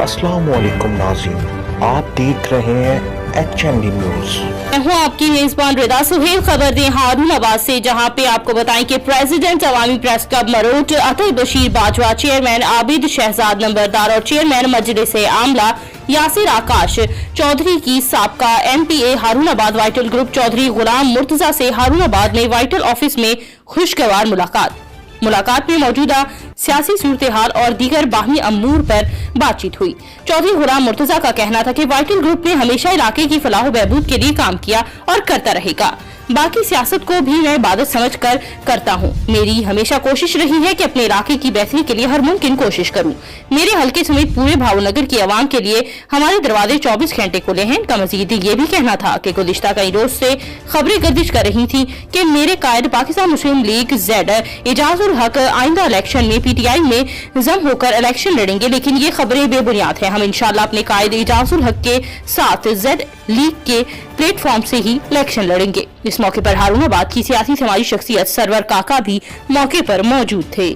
अस्सलाम वालेकुम नाज़रीन, आप देख रहे हैं HND न्यूज़। मैं हूँ आपकी मेजबान रिदा सुहेल। खबर दें हारून आबाद से, जहाँ पे आपको बताएं कि प्रेसिडेंट अवामी प्रेस क्लब मरोट अतर बशीर बाजवा, चेयरमैन आबिद शहजाद नंबरदार और चेयरमैन मजलिस आमला यासिर आकाश चौधरी की साबका MPA हारून आबाद वाइटल ग्रुप चौधरी गुलाम मुर्तजा से हारून आबाद में वाइटल ऑफिस में खुशगवार मुलाकात में मौजूदा सियासी सूरत हाल और दीगर बाहमी अमूर पर बातचीत हुई। चौधरी गुलाम मुर्तजा का कहना था कि वाइटल ग्रुप ने हमेशा इलाके की फलाह बहबूद के लिए काम किया और करता रहेगा। बाकी सियासत को भी मैं इबादत समझकर करता हूँ। मेरी हमेशा कोशिश रही है कि अपने इलाके की बेहतरी के लिए हर मुमकिन कोशिश करूँ। मेरे हलके समेत पूरे भावनगर की आवाम के लिए हमारे दरवाजे 24 घंटे खुले हैं। इनका मजीद ये भी कहना था कि गुज़िश्ता कई रोज से खबरें गर्दिश कर रही थी कि मेरे कायद पाकिस्तान मुस्लिम लीग जेड एजाज उल हक आइंदा इलेक्शन में PTI में जम होकर इलेक्शन लड़ेंगे, लेकिन ये खबरें बेबुनियाद हैं। हम इंशाल्लाह अपने कायद एजाज उल हक के साथ जेड लीग के प्लेटफॉर्म से ही इलेक्शन लड़ेंगे। इस मौके पर हारून आबाद की सियासी समाजी शख्सियत सरवर काका भी मौके पर मौजूद थे।